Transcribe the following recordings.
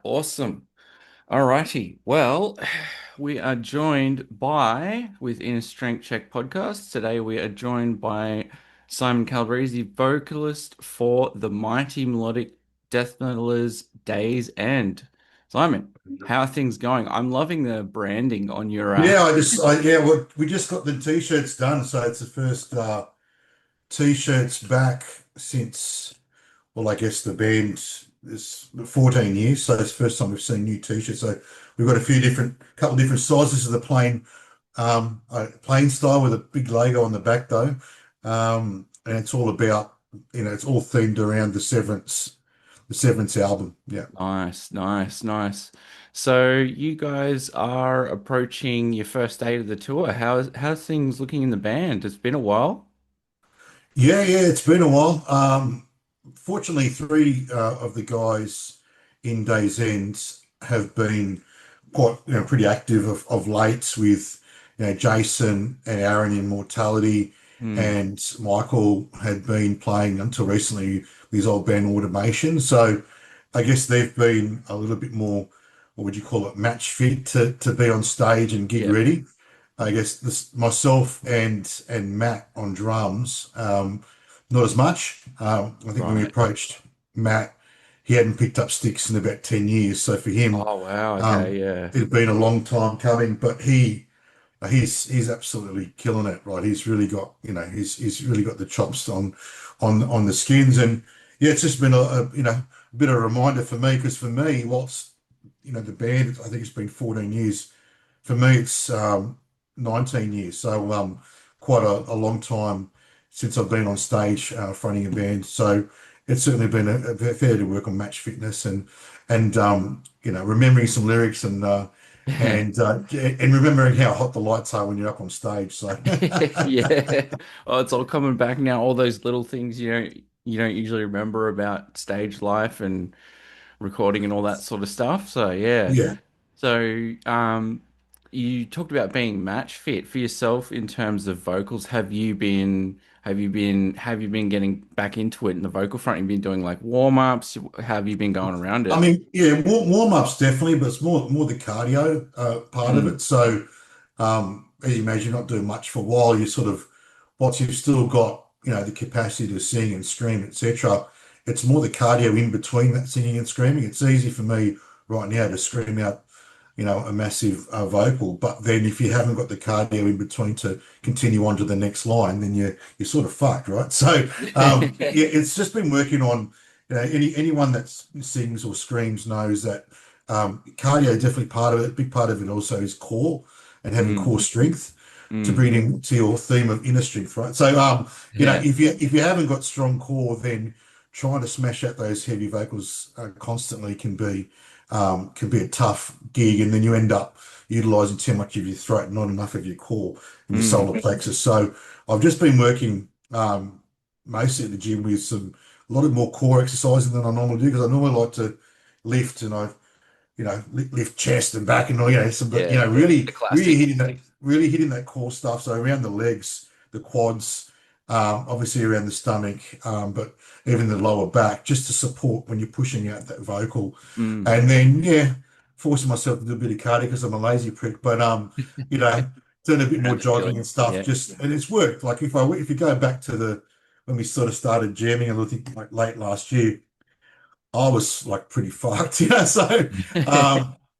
Awesome. Alrighty. Well, we are joined by, within a Strength Check podcast, today we are joined by Simon Calabrese, vocalist for the mighty melodic death metalers Daysend. Simon, how are things going? I'm loving the branding on your Well, we just got the t-shirts done, so it's the first t-shirts back since, well, I guess the band is 14 years, so it's the first time we've seen new t-shirts. So we've got couple different sizes of the plain style with a big logo on the back though, and it's all about, it's all themed around the Severance album. Yeah. Nice, nice, nice. So you guys are approaching your first date of the tour. How's things looking in the band? It's been a while. Yeah, it's been a while. Fortunately, three of the guys in Days End have been quite, pretty active of late with, Jason and Aaron in Mortality, Hmm. and Michael had been playing until recently with his old band Automation. So I guess they've been a little bit more, what would you call it, match fit to be on stage and gig Yep. ready. I guess myself and Matt on drums, not as much. I think when we Right. approached Matt, he hadn't picked up sticks in about 10 years. So for him, Oh wow. Okay. Yeah. it had been a long time coming, but he's absolutely killing it, right? He's really got, he's really got the chops on the skins. And yeah, it's just been a bit of a reminder for me, because for me, whilst, the band, I think it's been 14 years. For me, it's 19 years. So quite a long time since I've been on stage fronting a band. So it's certainly been a fair to work on match fitness and remembering some lyrics and remembering how hot the lights are when you're up on stage. So Yeah. Oh, it's all coming back now. All those little things you don't usually remember about stage life and recording and all that sort of stuff. So yeah. yeah. So you talked about being match fit for yourself in terms of vocals. Have you been getting back into it in the vocal front? You've been doing like warm-ups. How have you been going around I it? mean, yeah, warm-ups definitely, but it's more the cardio part of Mm, it. So as you imagine, you're not doing much for a while. You sort of, once you've still got, the capacity to sing and scream, etc., it's more the cardio in between that singing and screaming. It's easy for me right now to scream out, a massive vocal, but then if you haven't got the cardio in between to continue on to the next line, then you're sort of fucked, right? So yeah, it's just been working on, anyone that sings or screams knows that cardio is definitely part of it. A big part of it also is core and having mm, core strength to mm. bring into your theme of inner strength, right? So Yeah. if you haven't got strong core, then trying to smash out those heavy vocals constantly can be a tough gig, and then you end up utilizing too much of your throat, not enough of your core and your Mm. solar plexus. So I've just been working mostly at the gym with a lot of more core exercising than I normally do, because I normally like to lift and lift chest and back and all, but Yeah. The really classic. really hitting that core stuff. So around the legs, the quads, obviously around the stomach, but even the lower back, just to support when you're pushing out that vocal. Mm. And then, yeah, forcing myself to do a bit of cardio because I'm a lazy prick, but you know, doing a bit I know more the jogging and feeling. stuff, Yeah. just and it's worked. Like if you go back to the when we sort of started jamming, I think like late last year, I was like pretty fucked, So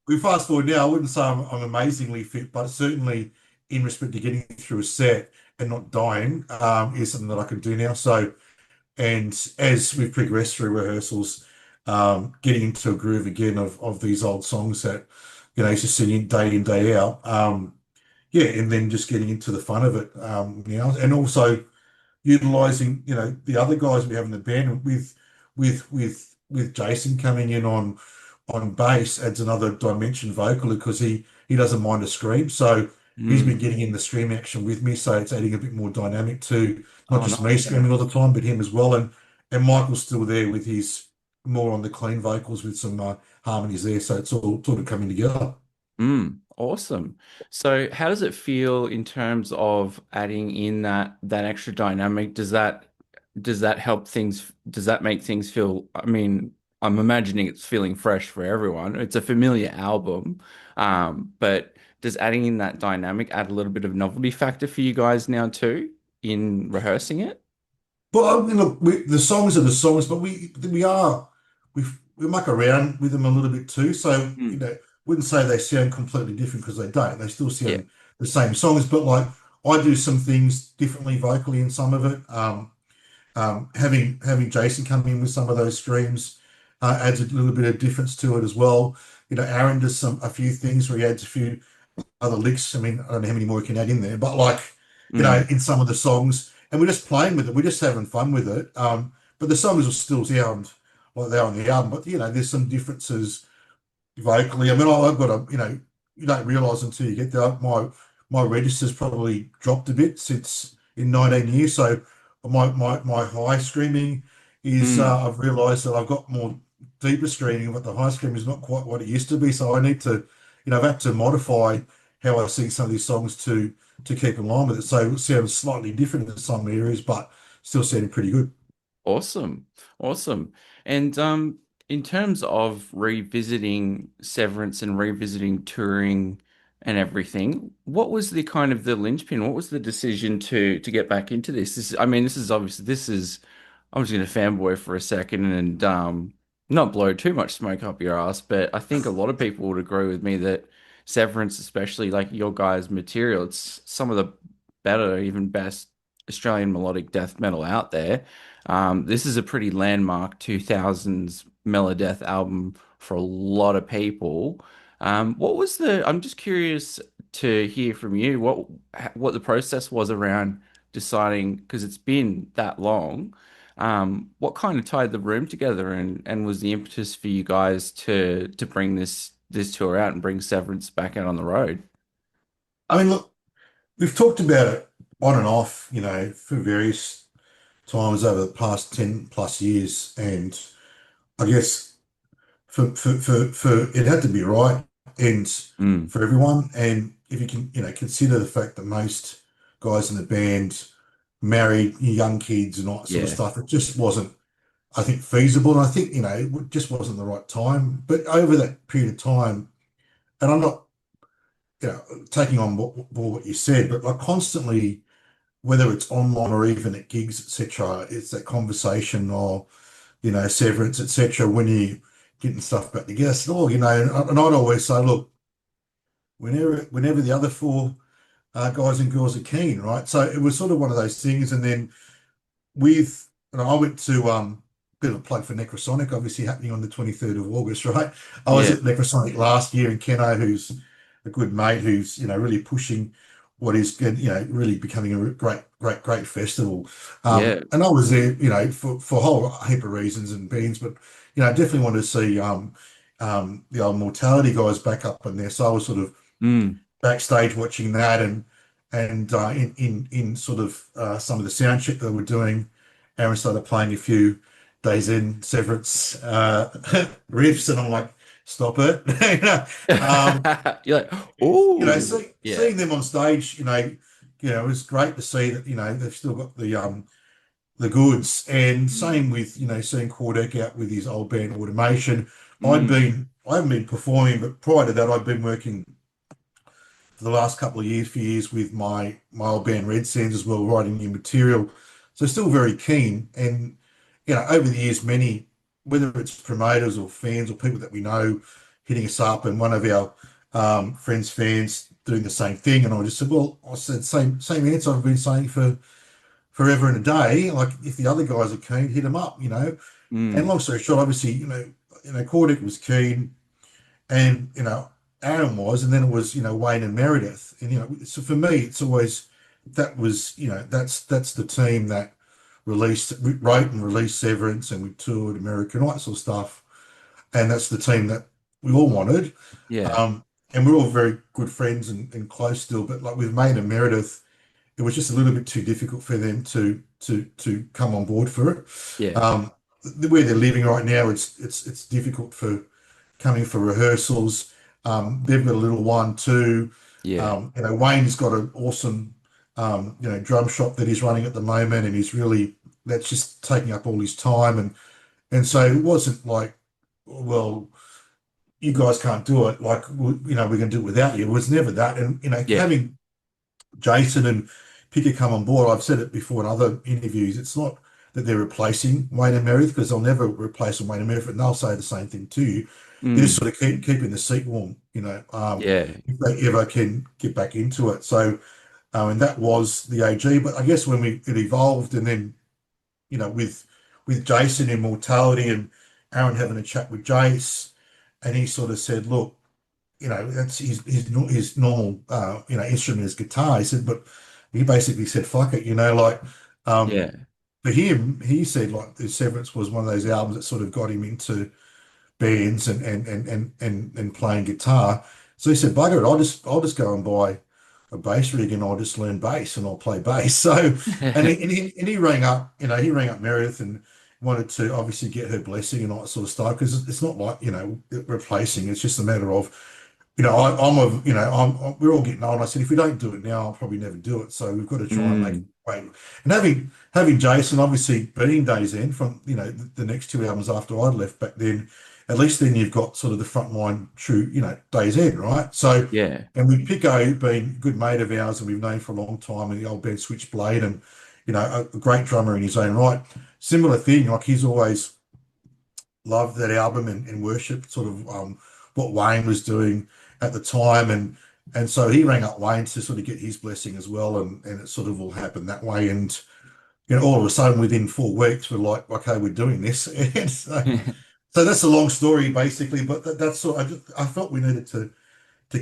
we fast forward now. I wouldn't say I'm amazingly fit, but certainly in respect to getting through a set and not dying, is something that I can do now. So, and as we've progressed through rehearsals, getting into a groove again of these old songs that used to sing in, day out. Yeah, and then just getting into the fun of it, and also utilizing, the other guys we have in the band with Jason coming in on bass adds another dimension vocally, because he doesn't mind a scream. So he's been Mm. getting in the scream action with me. So it's adding a bit more dynamic to not Oh, just me nice. screaming all the time, but him as well. And Michael's still there with his more on the clean vocals with some harmonies there. So it's all sort of coming together. Awesome. So how does it feel in terms of adding in that extra dynamic? Does that help things? Does that make things feel, I mean, I'm imagining it's feeling fresh for everyone. It's a familiar album, but does adding in that dynamic add a little bit of novelty factor for you guys now too in rehearsing it? But I mean, look, the songs are the songs, but we muck around with them a little bit too. So Mm. wouldn't say they sound completely different because they don't. They still Yeah. sound the same songs, but like I do some things differently vocally in some of it. Having Jason come in with some of those streams adds a little bit of difference to it as well. Aaron does a few things where he adds a few other licks. I mean, I don't know how many more you can add in there, but like, Mm. in some of the songs, and we're just playing with it. We're just having fun with it. But the songs will still sound like they are on the album, but there's some differences vocally. I mean, I've got you don't realize until you get there. My register's probably dropped a bit since in 19 years. So my high screaming is Mm. I've realized that I've got more deeper screaming, but the high scream is not quite what it used to be. So I need to, I've had to modify how I sing some of these songs to keep in line with it. So it sounds slightly different in some areas, but still sounding pretty good. Awesome. Awesome. And in terms of revisiting Severance and revisiting touring and everything, what was the kind of the linchpin? What was the decision to get back into this? I mean, this is obviously this is I'm just gonna fanboy for a second and not blow too much smoke up your ass, but I think a lot of people would agree with me that Severance, especially like your guys' material, it's some of the better, even best Australian melodic death metal out there. This is a pretty landmark 2000s Melodeath album for a lot of people. I'm just curious to hear from you what the process was around deciding, because it's been that long. What kind of tied the room together and was the impetus for you guys to bring this tour out and bring Severance back out on the road? I mean, look, we've talked about it on and off, for various times over the past 10 plus years. And I guess for it had to be right and Mm, for everyone. And if you can, consider the fact that most guys in the band married young kids and all that sort of yeah. stuff, it just wasn't, I think, feasible. And I think, it just wasn't the right time. But over that period of time, and I'm not, taking on what you said, but like constantly, whether it's online or even at gigs, etc., it's that conversation or, severance, etc., when you getting stuff back together. So, and I'd always say, look, whenever the other four guys and girls are keen, right? So it was sort of one of those things. And then I went to bit of a plug for Necrosonic, obviously happening on the 23rd of August, right? I was Yeah. at Necrosonic last year, and Keno, who's a good mate, who's really pushing what is good, really becoming a great festival. Yeah. And I was there, for a whole heap of reasons and beans, but definitely wanted to see the old Mortality guys back up in there. So I was sort of Mm, backstage watching that and in sort of some of the sound check they were doing, Aaron started playing a few Daysend Severance riffs, and I'm like, stop it. You're like, oh, yeah. Seeing them on stage, it was great to see that, they've still got the goods. And Mm, same with, seeing Kordek out with his old band Automation. mm, I haven't been performing, but prior to that, I'd been working for the last couple of years, few years with my old band Red Sands as well, writing new material. So still very keen. And over the years, many, whether it's promoters or fans or people that we know, hitting us up, and one of our friends' fans doing the same thing. And I just said, well, I said same answer I've been saying for forever and a day. Like if the other guys are keen, hit them up. And mm, long story short, obviously, Cordic was keen and Aaron was, and then it was Wayne and Meredith, and so for me it's always that was that's the team that wrote and released Severance, and we toured American, all that sort of stuff, and that's the team that we all wanted, yeah. um, and we're all very good friends and close still, but like with Wayne and Meredith, it was just a little bit too difficult for them to come on board for it. Yeah. Um, where they're living right now, it's difficult for coming for rehearsals. They've got a little one too. Yeah. Wayne's got an awesome, drum shop that he's running at the moment, and he's really that's just taking up all his time, and so it wasn't like well, you guys can't do it. Like, we can do it without you. It was never that. And, Yeah. having Jason and Picker come on board, I've said it before in other interviews, it's not that they're replacing Wayne and Meredith because they'll never replace Wayne and Meredith, and they'll say the same thing to you. They're just Mm. sort of keeping the seat warm, Yeah. if they ever can get back into it. So, and that was the AG. But I guess when it evolved, and then with Jason Immortality and Aaron having a chat with Jace, and he sort of said, "Look, that's his normal instrument is guitar." He said, but he basically said, "Fuck it," like um, Yeah. for him, he said like the Severance was one of those albums that sort of got him into bands and playing guitar. So he said, "Bugger it, I'll just go and buy a bass rig and I'll just learn bass and I'll play bass." So and he rang up Meredith and wanted to obviously get her blessing and all that sort of stuff because it's not like replacing. It's just a matter of I'm of, we're all getting old. I said, if we don't do it now, I'll probably never do it. So we've got to try and make it Mm. wait. And having Jason obviously being Daysend from, the next two albums after I'd left back then, at least then you've got sort of the frontline true, Daysend, right? So, Yeah. and with Pico being a good mate of ours and we've known for a long time and the old band Switchblade and, a great drummer in his own right. Similar thing, like he's always loved that album and worshiped sort of what Wayne was doing at the time, and so he rang up Wayne to sort of get his blessing as well, and it sort of all happened that way, and all of a sudden within 4 weeks we're like, okay, we're doing this, and so that's a long story basically, but that's sort I felt we needed to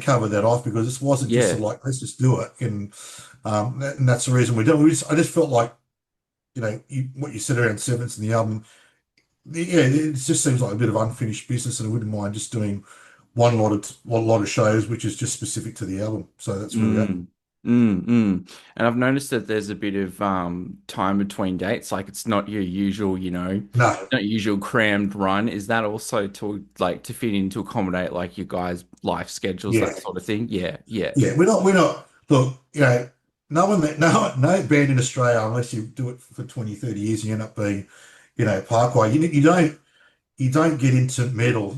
cover that off because this wasn't just Yeah. sort of like let's just do it, and that's the reason we did it. I just felt like what you said around Severance in the album. Yeah, it just seems like a bit of unfinished business, and I wouldn't mind just doing one lot of shows, which is just specific to the album. So that's where we're at. Mm. Mm. Mm. And I've noticed that there's a bit of time between dates. Like it's not your usual, No, not your usual crammed run. Is that also to fit in to accommodate like your guys' life schedules, yeah, that sort of thing? Yeah. Yeah. yeah. We're not. Look, no band in Australia, unless you do it for 20, 30 years, you end up being, Parkway. You don't get into metal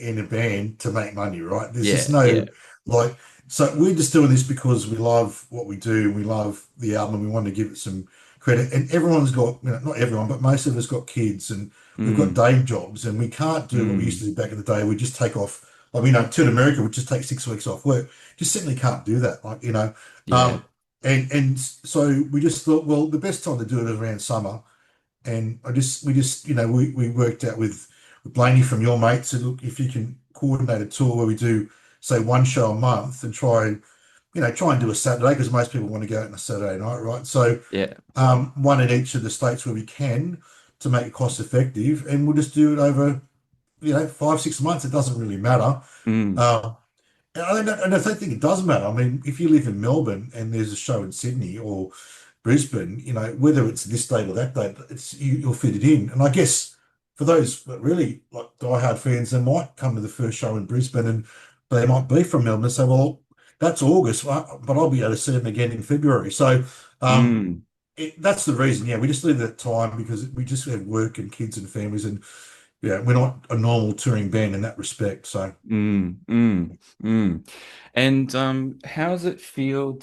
in a band to make money, right? There's just Yeah. no Yeah. like. So we're just doing this because we love what we do. We love the album. We want to give it some credit. And everyone's got, not everyone, but most of us got kids and we've got Mm. day jobs and we can't do what we used to Mm. do back in the day. We just take off. Like, to America, we just take 6 weeks off work. Just simply can't do that. Like, Yeah. um, and so we just thought, well, the best time to do it is around summer and we just, we worked out with Blaney from Your Mate said, look, if you can coordinate a tour where we do, say, one show a month and try and do a Saturday because most people want to go out on a Saturday night, right? So Yeah. one in each of the states where we can to make it cost effective, and we'll just do it over, 5, 6 months. It doesn't really matter. Mm. Um, and I don't think it does matter. I mean, if you live in Melbourne and there's a show in Sydney or Brisbane, whether it's this date or that date, you'll fit it in. And I guess for those that really like diehard fans, they might come to the first show in Brisbane and they might be from Melbourne and say, well, that's August, but I'll be able to see them again in February. So Mm. that's the reason. Yeah, we just leave that time because we just have work and kids and families, and yeah, we're not a normal touring band in that respect. So. Mm. Mm. Mm. And how does it feel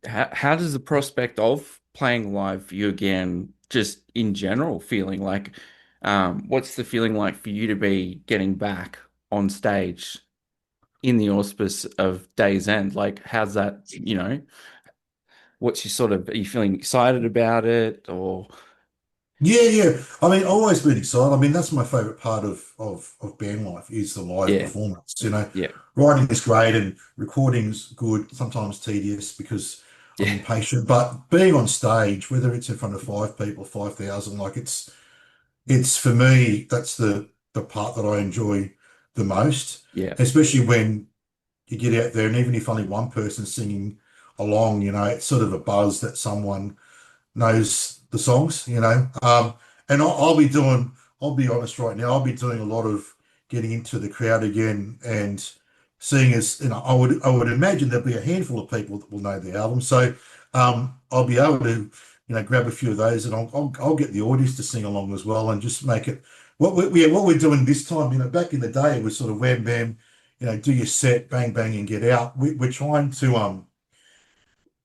how does the prospect of playing live for you again, just in general, feeling like what's the feeling like for you to be getting back on stage in the auspice of Day's End? Like how's that, what's your sort of, are you feeling excited about it or Yeah, yeah. I mean, always been excited. I mean, that's my favorite part of band life is the live yeah, performance. yeah, Writing is great and recording's good, sometimes tedious because I'm yeah, impatient. But being on stage, whether it's in front of 5 people, 5,000, like it's for me, that's the part that I enjoy the most, yeah, especially when you get out there and even if only one person's singing along, it's sort of a buzz that someone knows the songs, and I'll be honest right now, I'll be doing a lot of getting into the crowd again and seeing as, I would imagine there'll be a handful of people that will know the album. So, I'll be able to, grab a few of those and I'll get the audience to sing along as well and just make it what we're doing this time, back in the day, it was sort of wham bam, do your set, bang bang, and get out. We're trying to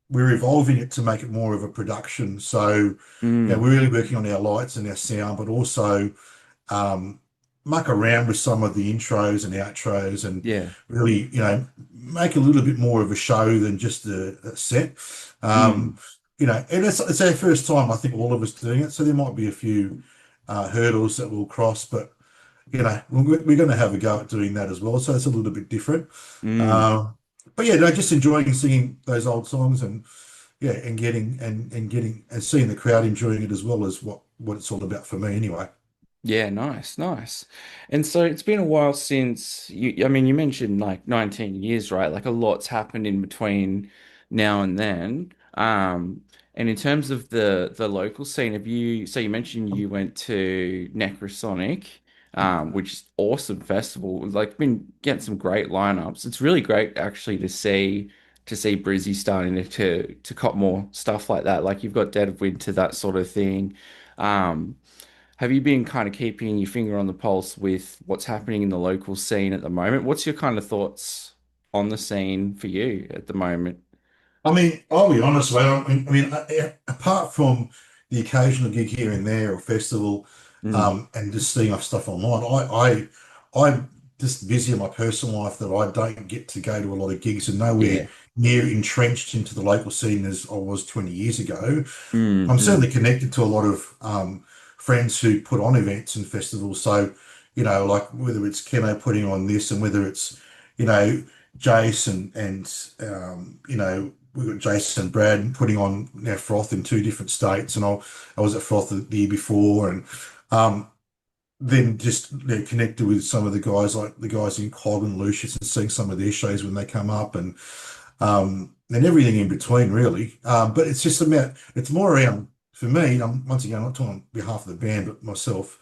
we're evolving it to make it more of a production. So, Mm, we're really working on our lights and our sound, but also um, muck around with some of the intros and outros and yeah. really, make a little bit more of a show than just a set. Mm, And it's our first time, I think, all of us doing it. So there might be a few hurdles that we'll cross, but we're going to have a go at doing that as well. So it's a little bit different. mm. Um, but yeah, no, just enjoying singing those old songs and yeah, and getting and seeing the crowd enjoying it as well as what it's all about for me anyway. Yeah, nice, nice. And so it's been a while since I mean, you mentioned like 19 years, right? Like a lot's happened in between now and then. And in terms of the local scene, so you mentioned you went to Necrosonic, which is awesome festival. Like been getting some great lineups. It's really great actually to see Brizzy starting to cop more stuff like that. Like you've got Dead of Winter, that sort of thing. Um, have you been kind of keeping your finger on the pulse with what's happening in the local scene at the moment? What's your kind of thoughts on the scene for you at the moment? I mean, I'll be honest, mate. Apart from the occasional gig here and there or festival, Mm, and just seeing off stuff online, I'm just busy in my personal life that I don't get to go to a lot of gigs and nowhere yeah. near entrenched into the local scene as I was 20 years ago. Mm, I'm certainly mm, connected to a lot of friends who put on events and festivals. So, like whether it's Keno putting on this and whether it's, you know, Jason and, we've got Jason and Brad putting on now Froth in two different states. And I was at Froth the year before and um, then just connected with some of the guys, like the guys in Cog and Lucius and seeing some of their shows when they come up and everything in between, really. But it's just about, it's more around, for me, once again, I'm not talking on behalf of the band, but myself,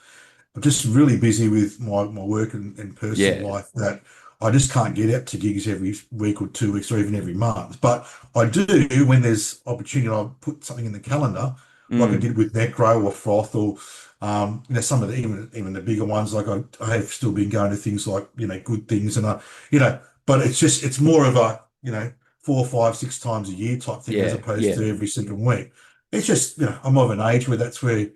I'm just really busy with my work and personal yeah. life that I just can't get out to gigs every week or 2 weeks or even every month. But I do when there's opportunity, I'll put something in the calendar, like I Mm, did with Necro or Froth or some of the even the bigger ones. Like I have still been going to things like Good Things and but it's more of a 4, 5, 6 times a year type thing as yeah. opposed Yeah. to every single week. It's just I'm of an age where that's where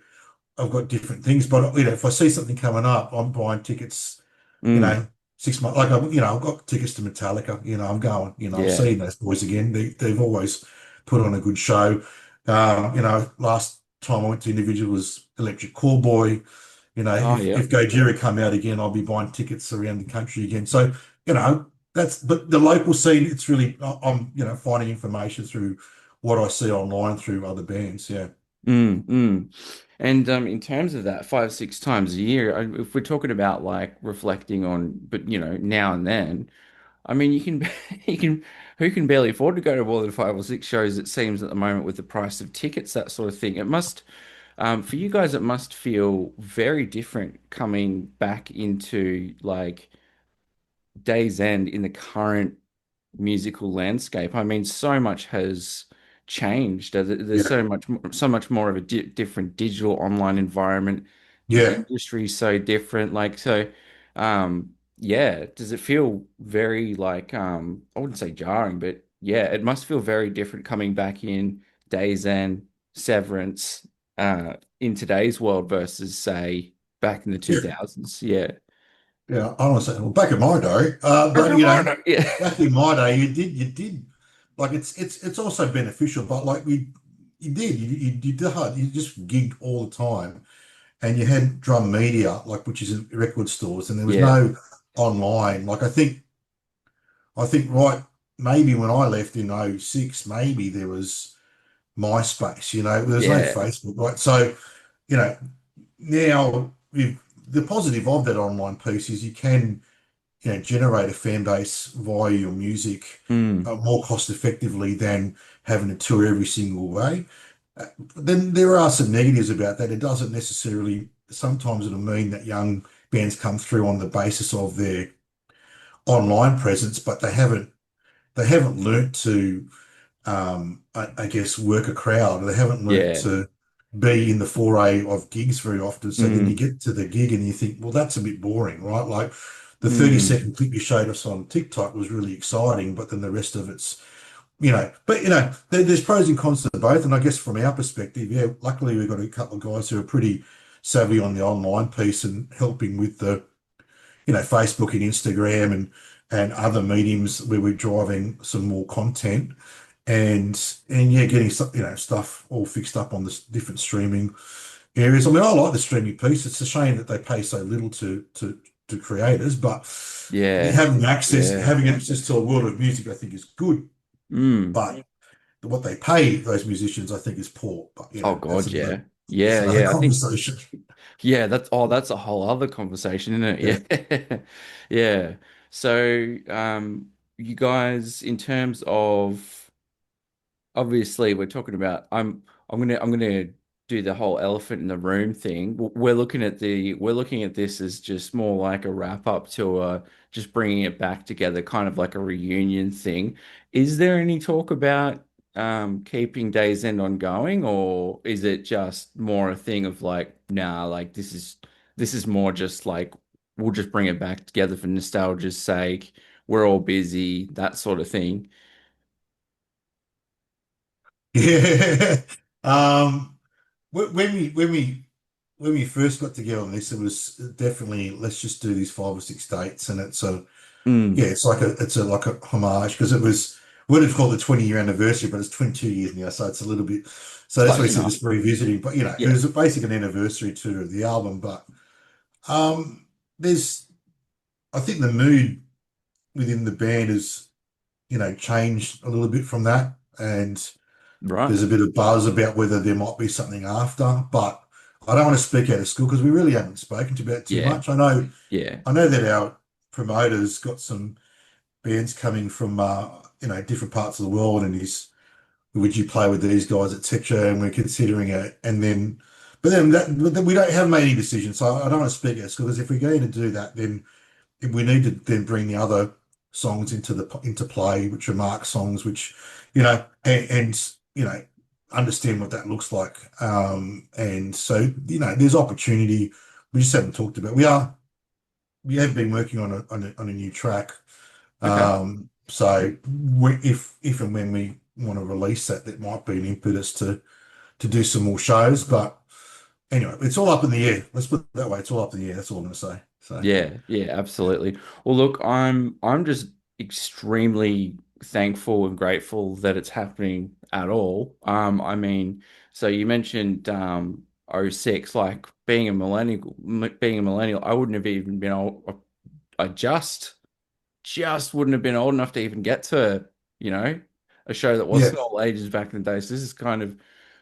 I've got different things, but if I see something coming up, I'm buying tickets, you Mm, know, 6 months. Like I've got tickets to Metallica. I'm going. I'm yeah. seeing those boys again. They've always put on a good show. Last time I went to individual was Electric Callboy. Oh, yeah. If Gojira come out again, I'll be buying tickets around the country again. So that's but the local scene. It's really I'm finding information through what I see online through other bands. Yeah. Mm, mm. And in terms of that 5, 6 times a year, if we're talking about like reflecting on, but now and then. I mean, you can, you can, who can barely afford to go to more than 5 or 6 shows, it seems at the moment with the price of tickets, that sort of thing. It must, for you guys, it must feel very different coming back into like Day's End in the current musical landscape. I mean, so much has changed. There's Yeah. so much more of a different digital online environment. The Yeah. industry is so different. Like so, yeah. Does it feel very like I wouldn't say jarring, but yeah, it must feel very different coming back in Days and Severance in today's world versus say back in the Yeah. 2000s. Yeah. Yeah, I don't say, well, back in my day, Back but in my day, yeah. back in my day, you did, like it's also beneficial, but like you did, you did hard, you just gigged all the time, and you had drum media, like which is in record stores, and there was Yeah. no online. Like I think right, maybe when I left in '06, maybe there was MySpace, there was no Yeah. Facebook, right? So, you know, now the positive of that online piece is you can generate a fan base via your music Mm. more cost effectively than having to tour every single way. Then there are some negatives about that. It doesn't necessarily, sometimes it'll mean that young bands come through on the basis of their online presence, but they haven't learnt to, I guess, work a crowd. They haven't learnt Yeah. to be in the foray of gigs very often. So then you Mm, get to the gig and you think, well, that's a bit boring, right? Like the 30 mm, second clip you showed us on TikTok was really exciting, but then the rest of it's, but there's pros and cons to both. And I guess from our perspective, yeah, luckily we've got a couple of guys who are pretty savvy on the online piece and helping with the, Facebook and Instagram and other mediums where we're driving some more content and yeah, getting stuff all fixed up on the different streaming areas. I mean, I like the streaming piece. It's a shame that they pay so little to creators, but yeah, having access to a world of music, I think is good. mm. But what they pay those musicians, I think, is poor. But Oh that's God, another yeah, that's yeah, another yeah. I think conversation. yeah. That's a whole other conversation, isn't Yeah. it? Yeah, yeah. So, you guys, in terms of obviously we're talking about I'm gonna do the whole elephant in the room thing. We're looking at this as just more like a wrap up to just bringing it back together, kind of like a reunion thing. Is there any talk about keeping Days End ongoing, or is it just more a thing of like, nah, like this is more just like we'll just bring it back together for nostalgia's sake. We're all busy, that sort of thing. Yeah. Um, when we first got together on this, it was definitely let's just do these 5 or 6 dates, and Mm. it's a like a homage because it was we would have called it the 20-year anniversary, but it's 22 years now, so it's a little bit. So that's why Close we said enough. just revisiting, but it Yeah. was basically an anniversary tour of the album. But um, there's I think the mood within the band has changed a little bit from that, and Right. there's a bit of buzz about whether there might be something after, but I don't want to speak out of school because we really haven't spoken to about too Yeah. much. Yeah. I know that our promoters got some bands coming from different parts of the world, and he's would you play with these guys, etc. And we're considering it, and then but then we don't have made any decisions. So I don't want to speak out of school because if we're going to do that, then we need to then bring the other songs into play, which are Mark songs, which and understand what that looks like. And so there's opportunity. We just haven't talked about. We have been working on a new track. Okay. So if and when we want to release that, that might be an impetus to do some more shows. But anyway, it's all up in the air. Let's put it that way. It's all up in the air. That's all I'm going to say. So Yeah. Yeah. yeah. Absolutely. Well, look, I'm just extremely thankful and grateful that it's happening at all. I mean, so you mentioned '06, like being a millennial, I wouldn't have even been old. I just wouldn't have been old enough to even get to, you know, a show that Yeah. wasn't all ages back in the day. So this is kind of,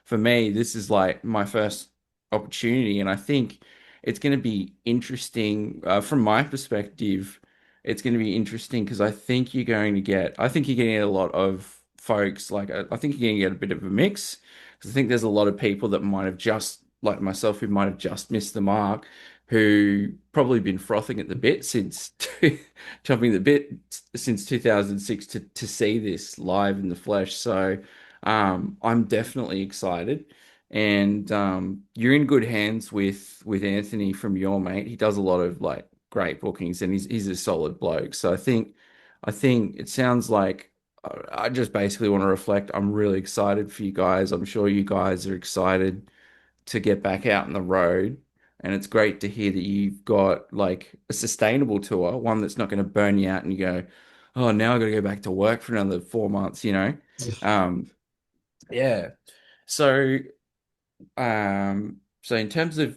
for me, this is like my first opportunity. And I think it's going to be interesting from my perspective. It's going to be interesting because I think you're getting a lot of folks, like, I think you're going to get a bit of a mix. Because I think there's a lot of people that might have just, like myself, who might have just missed the mark, who probably been frothing at the bit since chomping the bit since 2006 to see this live in the flesh. So I'm definitely excited. And you're in good hands with Anthony from Your Mate. He does a lot of like great bookings, and he's a solid bloke. So I think it sounds like I just basically want to reflect. I'm really excited for you guys. I'm sure you guys are excited to get back out on the road. And it's great to hear that you've got like a sustainable tour, one that's not going to burn you out and you go, oh, now I got to go back to work for another 4 months. Um, yeah. So, so in terms of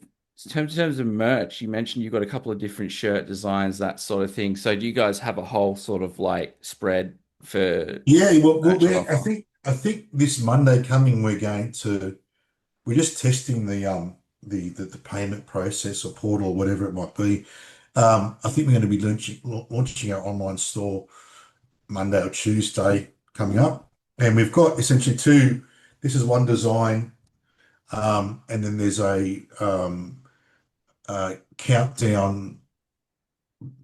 merch, you mentioned you've got a couple of different shirt designs, that sort of thing. So do you guys have a whole sort of like spread for Yeah, well, merch on offer? I think this Monday coming we're just testing the payment process or portal or whatever it might be. I think we're going to be launching our online store Monday or Tuesday coming up, and we've got essentially two. This is one design, and then there's a countdown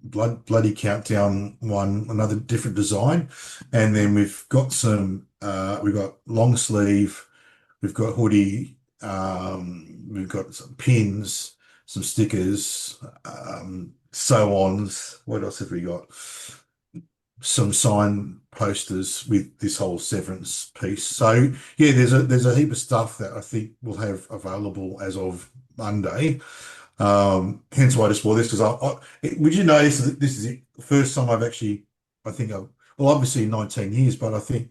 bloody countdown one, another different design, and then we've got long sleeve, we've got hoodie. We've got some pins, some stickers, so-ons. What else have we got? Some sign posters with this whole Severance piece. So yeah, there's a heap of stuff that I think we'll have available as of Monday. Hence why I just wore this because would you notice that this is the first time I've actually, I think, well, obviously 19 years, but I think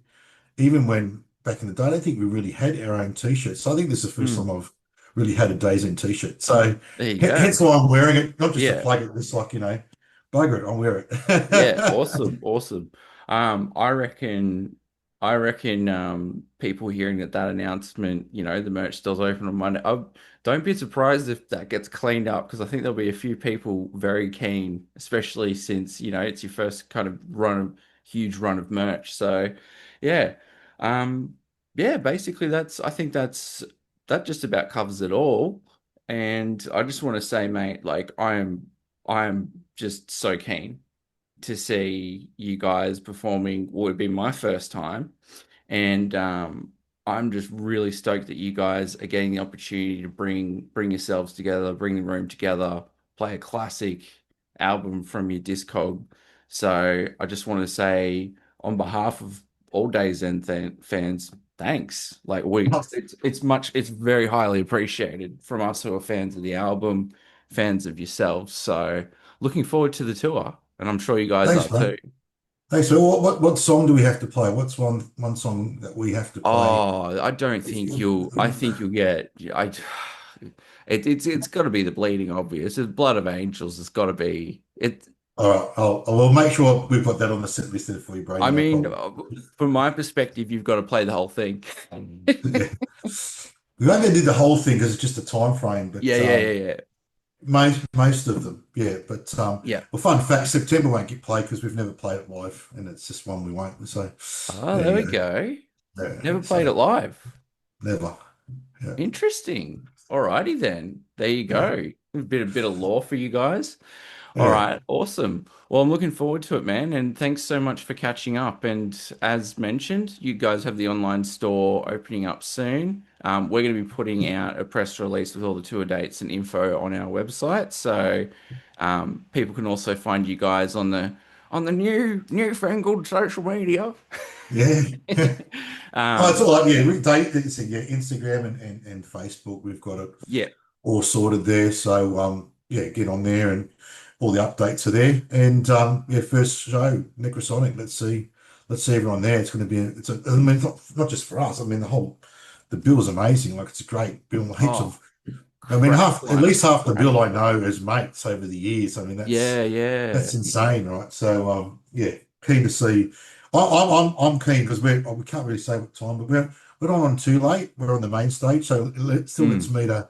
even when back in the day, I don't think we really had our own t-shirts. So I think this is the first time Hmm. I've really had a Daysend t-shirt. So There you go. hence why I'm wearing it, not just to Yeah. plug it, just like, bugger it, I'll wear Yeah, it. awesome, awesome. I reckon, people hearing that announcement, the merch stores open on Monday. Don't be surprised if that gets cleaned up because I think there'll be a few people very keen, especially since, it's your first kind of huge run of merch. So, yeah, yeah, basically I think that just about covers it all. And I just want to say, mate, like I am just so keen to see you guys performing would be my first time. And I'm just really stoked that you guys are getting the opportunity to bring yourselves together, bring the room together, play a classic album from your discog. So I just want to say on behalf of all Days End fans, thanks. Like it's very highly appreciated from us who are fans of the album, fans of yourselves. So looking forward to the tour, and I'm sure you guys are Thanks, man. too. Thanks. So what song do we have to play? What's one song that we have to play? Oh, I don't think you'll. I think you'll get. It's got to be the bleeding obvious. It's Blood of Angels. It's got to be it. All right, I will make sure we put that on the set list there for you, Brady. I No mean, problem. from my perspective, you've got to play the whole thing. Yeah. We won't do the whole thing because it's just a time frame, Yeah, but yeah, yeah, yeah, most of them, yeah. But yeah. well, fun fact, September won't get played because we've never played it live, and it's just one we won't. So Oh, there there we you go. go. Yeah, Never played so it live. never. Yeah, Interesting. Alrighty then. There you yeah, go. A bit of lore for you guys. All yeah. right, awesome. Well, I'm looking forward to it, man. And thanks so much for catching up. And as mentioned, you guys have the online store opening up soon. We're going to be putting out a press release with all the tour dates and info on our website, so people can also find you guys on the newfangled social media. Yeah. Oh, it's Um, all right. Yeah, yeah, Instagram and Facebook, we've got it yeah, all sorted there. So yeah, get on there and all the updates are there. And yeah, first show, Necrosonic. Let's see everyone there. It's going to be I mean, it's not just for us. I mean, the bill is amazing. Like it's a great bill. Heaps oh, of I mean, crack at least lineup, half the crack bill I lineup. know as mates over the years. I mean, Yeah, that's yeah. insane, right? So, yeah, keen to see. I'm keen because we can't really say what time, but we're not on too late. We're on the main stage, so it still lets Mm. me to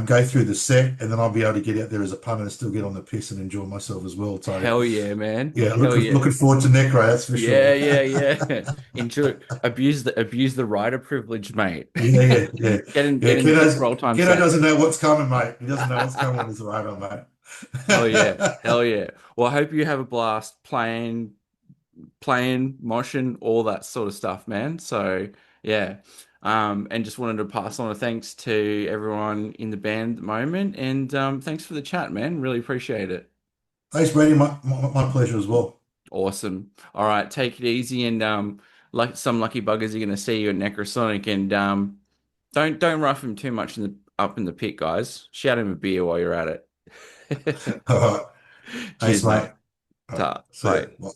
go through the set, and then I'll be able to get out there as a punter and still get on the piss and enjoy myself as well. So, Hell yeah, man. yeah, Hell yeah. looking forward to Necro, that's for Yeah, sure. yeah, yeah. Enjoy abuse the rider privilege, mate. Yeah, yeah, yeah, yeah. Get roll time Kiddo safe. doesn't know what's coming, mate. He doesn't know what's coming on his radar, Hell yeah. mate. Hell yeah. Well, I hope you have a blast playing, moshing, all that sort of stuff, man. So yeah. And just wanted to pass on a thanks to everyone in the band at the moment. And thanks for the chat, man. Really appreciate it. Thanks, Brady. My pleasure as well. Awesome. All right, take it easy and like some lucky buggers are gonna see you at Necrosonic and don't rough him too much up in the pit, guys. Shout him a beer while you're at it. All right. Thanks, Cheers, mate. mate. All right. Ta. See Bye. ya.